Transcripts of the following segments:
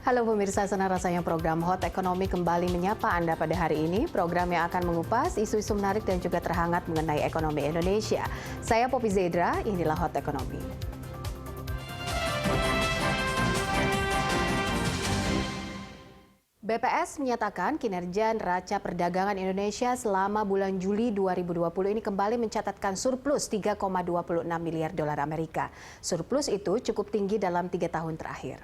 Halo pemirsa, senang rasanya program Hot Ekonomi kembali menyapa Anda pada hari ini. Program yang akan mengupas isu-isu menarik dan juga terhangat mengenai ekonomi Indonesia. Saya Poppy Zedra, inilah Hot Ekonomi. BPS menyatakan kinerja neraca perdagangan Indonesia selama bulan Juli 2020 ini kembali mencatatkan surplus 3,26 miliar dolar Amerika. Surplus itu cukup tinggi dalam 3 tahun terakhir.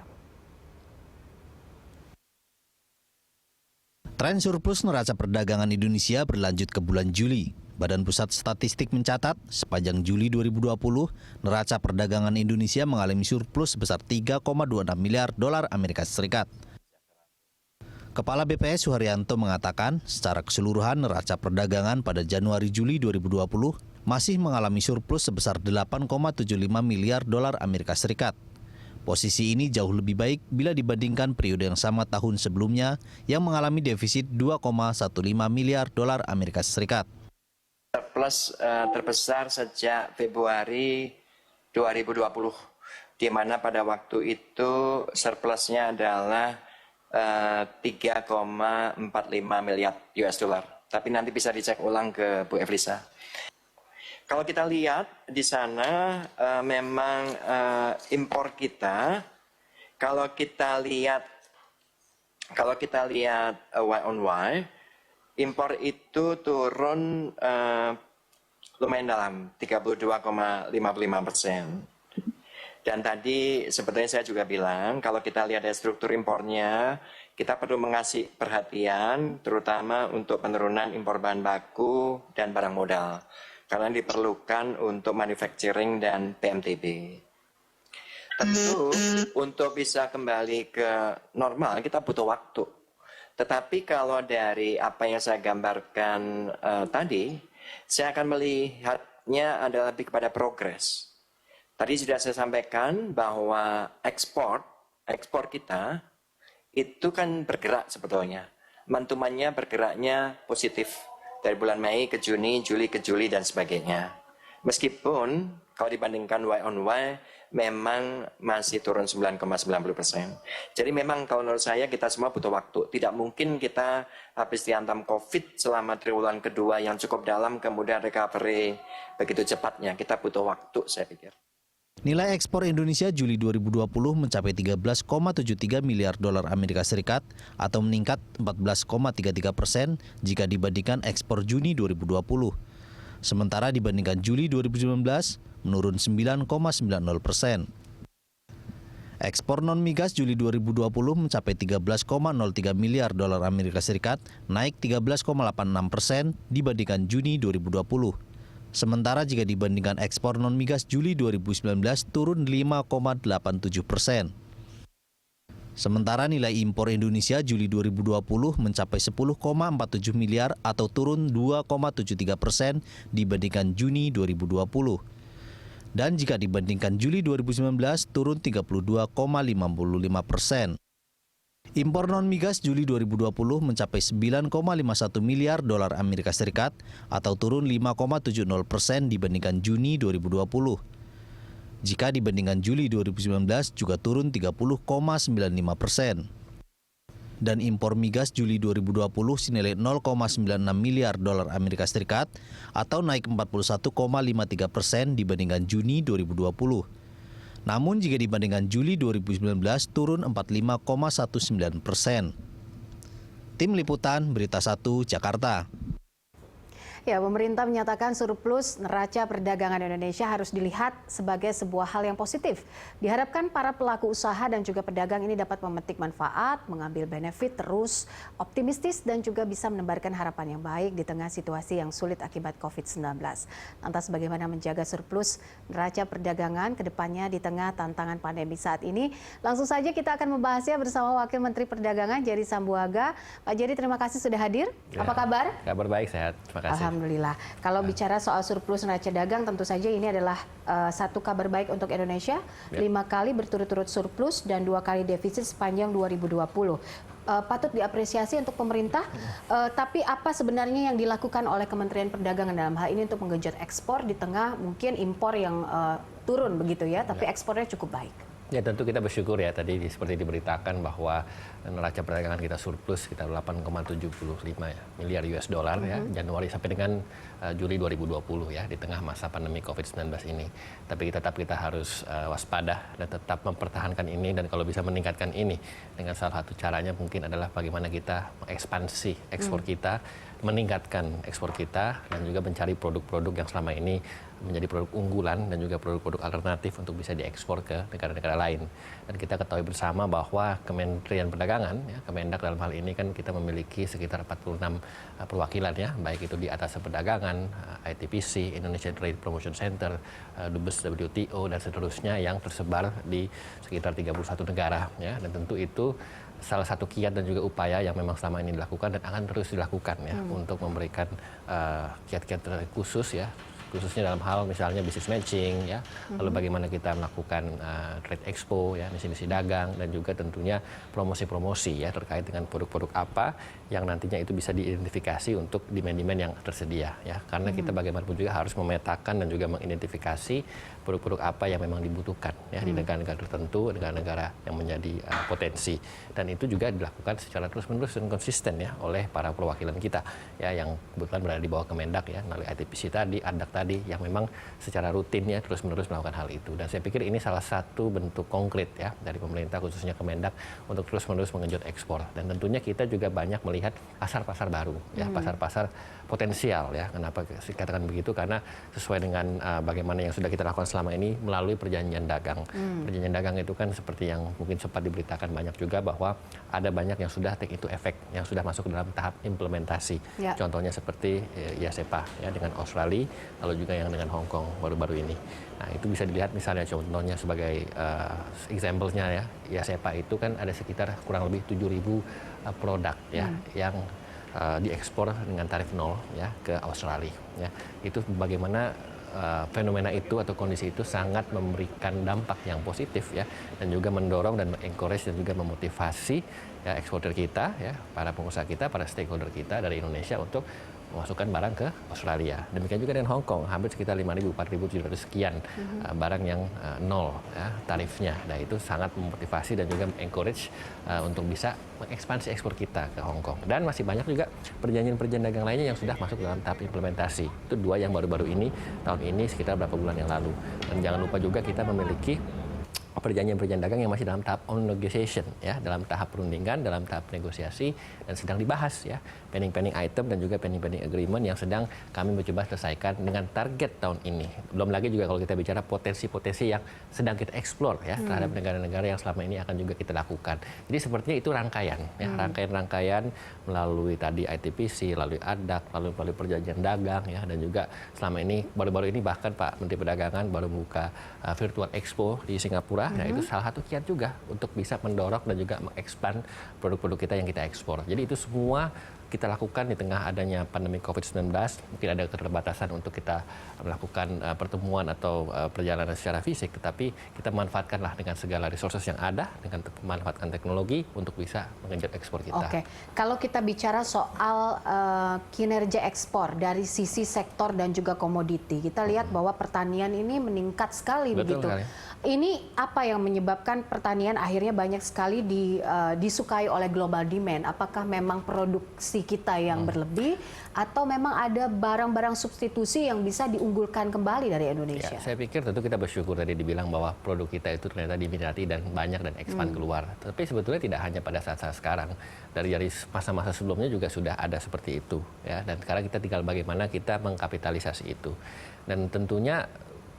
Tren surplus neraca perdagangan Indonesia berlanjut ke bulan Juli. Badan Pusat Statistik mencatat, sepanjang Juli 2020, neraca perdagangan Indonesia mengalami surplus sebesar 3,26 miliar dolar Amerika Serikat. Kepala BPS Suharyanto mengatakan, secara keseluruhan neraca perdagangan pada Januari-Juli 2020 masih mengalami surplus sebesar 8,75 miliar dolar Amerika Serikat. Posisi ini jauh lebih baik bila dibandingkan periode yang sama tahun sebelumnya yang mengalami defisit 2,15 miliar dolar Amerika Serikat. Surplus terbesar sejak Februari 2020, di mana pada waktu itu surplusnya adalah 3,45 miliar US dollar. Tapi nanti bisa dicek ulang ke Bu Eflisa. Kalau kita lihat di sana memang impor kita, kalau kita lihat Y on Y, impor itu turun lumayan dalam 32,55%. Dan tadi sebetulnya saya juga bilang kalau kita lihat dari struktur impornya, kita perlu mengasih perhatian terutama untuk penurunan impor bahan baku dan barang modal. Karena diperlukan untuk manufacturing dan PMTB. Tentu untuk bisa kembali ke normal kita butuh waktu. Tetapi kalau dari apa yang saya gambarkan tadi, saya akan melihatnya adalah lebih kepada progres. Tadi sudah saya sampaikan bahwa ekspor kita itu kan bergerak sebetulnya. Mantumannya bergeraknya positif. Dari bulan Mei ke Juni, Juli ke Juli, dan sebagainya. Meskipun kalau dibandingkan Y on Y, memang masih turun 9,90%. Jadi memang kalau menurut saya kita semua butuh waktu. Tidak mungkin kita habis dihantam COVID selama triwulan kedua yang cukup dalam, kemudian recovery begitu cepatnya. Kita butuh waktu, saya pikir. Nilai ekspor Indonesia Juli 2020 mencapai 13,73 miliar dolar Amerika Serikat atau meningkat 14,33% jika dibandingkan ekspor Juni 2020. Sementara dibandingkan Juli 2019 menurun 9,90%. Ekspor non-migas Juli 2020 mencapai 13,03 miliar dolar Amerika Serikat, naik 13,86% dibandingkan Juni 2020. Sementara jika dibandingkan ekspor non-migas Juli 2019 turun 5,87%. Sementara nilai impor Indonesia Juli 2020 mencapai 10,47 miliar atau turun 2,73% dibandingkan Juni 2020. Dan jika dibandingkan Juli 2019 turun 32,55%. Impor non-migas Juli 2020 mencapai 9,51 miliar dolar Amerika Serikat atau turun 5,70% dibandingkan Juni 2020. Jika dibandingkan Juli 2019 juga turun 30,95%. Dan impor migas Juli 2020 senilai 0,96 miliar dolar Amerika Serikat atau naik 41,53% dibandingkan Juni 2020. Namun jika dibandingkan Juli 2019 turun 45,19%. Tim Liputan Berita 1 Jakarta. Ya, pemerintah menyatakan surplus neraca perdagangan Indonesia harus dilihat sebagai sebuah hal yang positif. Diharapkan para pelaku usaha dan juga pedagang ini dapat memetik manfaat, mengambil benefit terus, optimistis dan juga bisa menebarkan harapan yang baik di tengah situasi yang sulit akibat COVID-19. Lantas bagaimana menjaga surplus neraca perdagangan ke depannya di tengah tantangan pandemi saat ini? Langsung saja kita akan membahasnya bersama Wakil Menteri Perdagangan Jerry Sambuaga. Pak Jerry, terima kasih sudah hadir. Ya, apa kabar? Kabar baik, sehat. Terima kasih. Alhamdulillah. Kalau bicara soal surplus neraca dagang, tentu saja ini adalah satu kabar baik untuk Indonesia. 5 kali berturut-turut surplus dan 2 kali defisit sepanjang 2020. Patut diapresiasi untuk pemerintah. Tapi apa sebenarnya yang dilakukan oleh Kementerian Perdagangan dalam hal ini untuk menggenjot ekspor di tengah mungkin impor yang turun begitu ya, tapi ekspornya cukup baik? Ya tentu kita bersyukur ya tadi seperti diberitakan bahwa neraca perdagangan kita surplus sekitar 8,75 miliar US dollar ya Januari sampai dengan Juli 2020 ya di tengah masa pandemi COVID-19 ini. Tapi tetap kita harus waspada dan tetap mempertahankan ini dan kalau bisa meningkatkan ini dengan salah satu caranya mungkin adalah bagaimana kita mengekspansi ekspor kita, meningkatkan ekspor kita dan juga mencari produk-produk yang selama ini menjadi produk unggulan dan juga produk-produk alternatif untuk bisa diekspor ke negara-negara lain. Dan kita ketahui bersama bahwa Kementerian Perdagangan, ya, Kemendak dalam hal ini kan kita memiliki sekitar 46 perwakilan ya, baik itu di atas perdagangan, ITPC, Indonesia Trade Promotion Center, Dubes WTO dan seterusnya yang tersebar di sekitar 31 negara ya. Dan tentu itu salah satu kiat dan juga upaya yang memang selama ini dilakukan dan akan terus dilakukan ya untuk memberikan kiat-kiat khusus ya, khususnya dalam hal misalnya business matching ya, lalu bagaimana kita melakukan trade expo ya, misi-misi dagang dan juga tentunya promosi-promosi ya terkait dengan produk-produk apa yang nantinya itu bisa diidentifikasi untuk demand-demand yang tersedia ya, karena kita bagaimanapun juga harus memetakan dan juga mengidentifikasi produk-produk apa yang memang dibutuhkan ya di negara-negara tertentu, negara-negara yang menjadi potensi, dan itu juga dilakukan secara terus-menerus dan konsisten ya oleh para perwakilan kita ya yang kebetulan berada di bawah Kemendak ya, melalui ITPC tadi, ADAK tadi yang memang secara rutin ya terus-menerus melakukan hal itu. Dan saya pikir ini salah satu bentuk konkret ya dari pemerintah khususnya Kemendak untuk terus-menerus mengenjot ekspor. Dan tentunya kita juga banyak melihat pasar-pasar baru ya, pasar-pasar potensial ya. Kenapa katakan begitu? Karena sesuai dengan bagaimana yang sudah kita lakukan selama ini melalui perjanjian dagang. Perjanjian dagang itu kan seperti yang mungkin sempat diberitakan banyak juga bahwa ada banyak yang sudah take into effect, yang sudah masuk dalam tahap implementasi. Ya. Contohnya seperti IASEPA ya dengan Australia, lalu juga yang dengan Hong Kong baru-baru ini. Nah itu bisa dilihat misalnya contohnya sebagai example-nya ya, IASEPA itu kan ada sekitar kurang lebih 7.000 produk ya yang diekspor dengan tarif nol ya ke Australia ya. Itu bagaimana fenomena itu atau kondisi itu sangat memberikan dampak yang positif ya, dan juga mendorong dan encourage dan juga memotivasi ya eksportir kita ya, para pengusaha kita, para stakeholder kita dari Indonesia untuk memasukkan barang ke Australia. Demikian juga dengan Hong Kong, hampir sekitar 5.000, 4.700 sekian barang yang nol ya, tarifnya. Nah itu sangat memotivasi dan juga encourage untuk bisa mengekspansi ekspor kita ke Hong Kong. Dan masih banyak juga perjanjian-perjanjian dagang lainnya yang sudah masuk dalam tahap implementasi. Itu 2 yang baru-baru ini, tahun ini sekitar beberapa bulan yang lalu. Dan jangan lupa juga kita memiliki perjanjian-perjanjian dagang yang masih dalam tahap on negotiation ya, dalam tahap perundingan, dalam tahap negosiasi dan sedang dibahas ya, pending item dan juga pending agreement yang sedang kami mencoba selesaikan dengan target tahun ini. Belum lagi juga kalau kita bicara potensi-potensi yang sedang kita eksplor ya terhadap negara-negara yang selama ini akan juga kita lakukan. Jadi sepertinya itu rangkaian ya, rangkaian melalui tadi ITPC, melalui ADAK, melalui perjanjian dagang ya, dan juga selama ini baru-baru ini bahkan Pak Menteri Perdagangan baru buka virtual expo di Singapura. Nah itu salah satu kiat juga untuk bisa mendorong dan juga mengekspan produk-produk kita yang kita ekspor. Jadi itu semua kita lakukan di tengah adanya pandemi COVID-19, mungkin ada keterbatasan untuk kita melakukan pertemuan atau perjalanan secara fisik, tetapi kita manfaatkanlah dengan segala resources yang ada, dengan memanfaatkan teknologi untuk bisa mengenjot ekspor kita. Oke, kalau kita bicara soal kinerja ekspor dari sisi sektor dan juga komoditi, kita lihat bahwa pertanian ini meningkat sekali. Betul begitu. Sekali. Ini apa yang menyebabkan pertanian akhirnya banyak sekali disukai oleh global demand? Apakah memang produksi kita yang berlebih atau memang ada barang-barang substitusi yang bisa diunggulkan kembali dari Indonesia? Ya, saya pikir tentu kita bersyukur tadi dibilang bahwa produk kita itu ternyata diminati dan banyak dan expand keluar. Tapi sebetulnya tidak hanya pada saat-saat sekarang. Dari masa-masa sebelumnya juga sudah ada seperti itu. Ya. Dan sekarang kita tinggal bagaimana kita mengkapitalisasi itu. Dan tentunya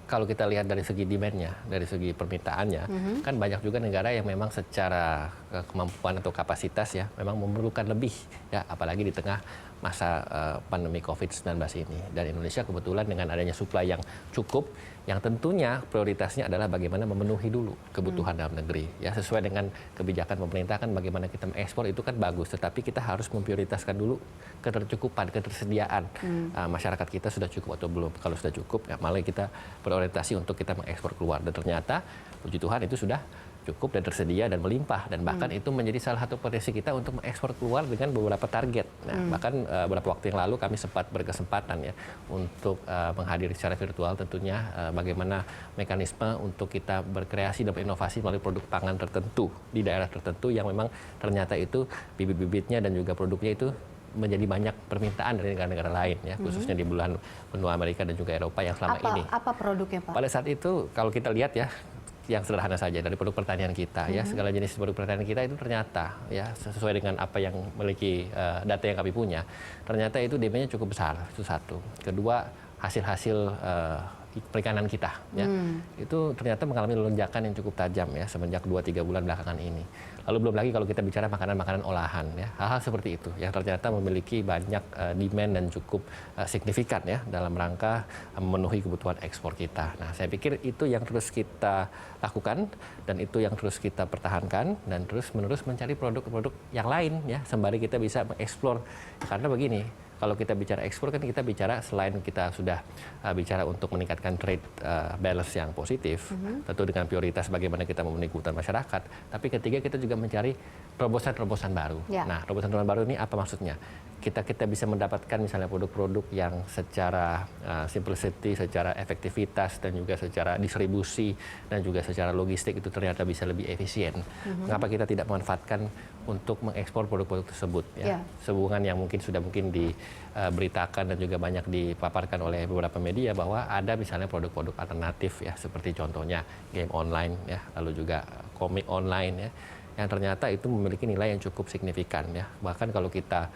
kalau kita lihat dari segi demand-nya, dari segi permintaannya, kan banyak juga negara yang memang secara kemampuan atau kapasitas ya, memang memerlukan lebih, ya, apalagi di tengah masa pandemi COVID-19 ini. Dan Indonesia kebetulan dengan adanya supply yang cukup, yang tentunya prioritasnya adalah bagaimana memenuhi dulu kebutuhan dalam negeri. Ya, sesuai dengan kebijakan pemerintah kan bagaimana kita mengekspor itu kan bagus, tetapi kita harus memprioritaskan dulu ketercukupan, ketersediaan masyarakat kita sudah cukup atau belum. Kalau sudah cukup, ya malah kita berorientasi untuk kita mengekspor keluar. Dan ternyata puji Tuhan itu sudah cukup dan tersedia dan melimpah, dan bahkan itu menjadi salah satu potensi kita untuk mengekspor keluar dengan beberapa target. Nah, bahkan beberapa waktu yang lalu kami sempat berkesempatan ya untuk menghadiri secara virtual tentunya bagaimana mekanisme untuk kita berkreasi dan berinovasi melalui produk pangan tertentu di daerah tertentu yang memang ternyata itu bibit-bibitnya dan juga produknya itu menjadi banyak permintaan dari negara-negara lain ya, khususnya di belahan benua Amerika dan juga Eropa yang selama ini. Apa produknya, Pak? Pada saat itu kalau kita lihat ya, yang sederhana saja dari produk pertanian kita ya, segala jenis produk pertanian kita itu ternyata ya sesuai dengan apa yang memiliki data yang kami punya, ternyata itu demand-nya cukup besar, itu satu. Kedua, hasil-hasil perikanan kita ya, itu ternyata mengalami lonjakan yang cukup tajam ya semenjak 2-3 bulan belakangan ini. Lalu belum lagi kalau kita bicara makanan-makanan olahan ya, hal-hal seperti itu yang ternyata memiliki banyak demand dan cukup signifikan ya dalam rangka memenuhi kebutuhan ekspor kita. Nah, saya pikir itu yang terus kita lakukan dan itu yang terus kita pertahankan dan terus-menerus mencari produk-produk yang lain ya sembari kita bisa mengeksplor. Karena begini, kalau kita bicara ekspor kan kita bicara selain kita sudah bicara untuk meningkatkan trade balance yang positif, tentu dengan prioritas bagaimana kita memenuhi kebutuhan masyarakat, tapi ketiga kita juga mencari terobosan-terobosan baru. Ya. Nah, terobosan-terobosan baru ini apa maksudnya? Kita bisa mendapatkan misalnya produk-produk yang secara simplicity, secara efektivitas dan juga secara distribusi dan juga secara logistik itu ternyata bisa lebih efisien. Mengapa kita tidak memanfaatkan untuk mengekspor produk-produk tersebut ya? Sehubungan yang sudah diberitakan dan juga banyak dipaparkan oleh beberapa media bahwa ada misalnya produk-produk alternatif ya, seperti contohnya game online ya, lalu juga komik online ya, yang ternyata itu memiliki nilai yang cukup signifikan ya. Bahkan kalau kita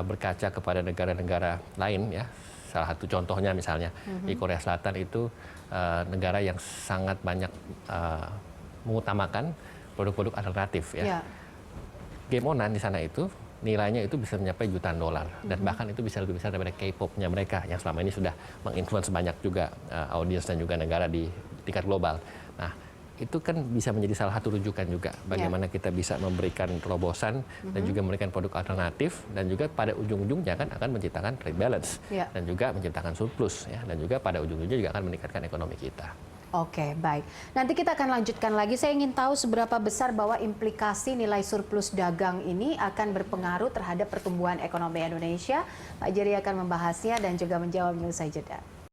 berkaca kepada negara-negara lain ya, salah satu contohnya misalnya di Korea Selatan itu negara yang sangat banyak mengutamakan produk-produk alternatif ya. Game online di sana itu nilainya itu bisa mencapai jutaan dolar dan bahkan itu bisa lebih besar daripada K-pop-nya mereka yang selama ini sudah menginfluence banyak juga audiens dan juga negara di tingkat global. Nah, itu kan bisa menjadi salah satu rujukan juga bagaimana kita bisa memberikan terobosan dan juga memberikan produk alternatif dan juga pada ujung-ujungnya kan akan menciptakan trade balance dan juga menciptakan surplus ya, dan juga pada ujung-ujungnya juga akan meningkatkan ekonomi kita. Oke, baik. Nanti kita akan lanjutkan lagi. Saya ingin tahu seberapa besar bahwa implikasi nilai surplus dagang ini akan berpengaruh terhadap pertumbuhan ekonomi Indonesia. Pak Jerry akan membahasnya dan juga menjawabnya usai jeda.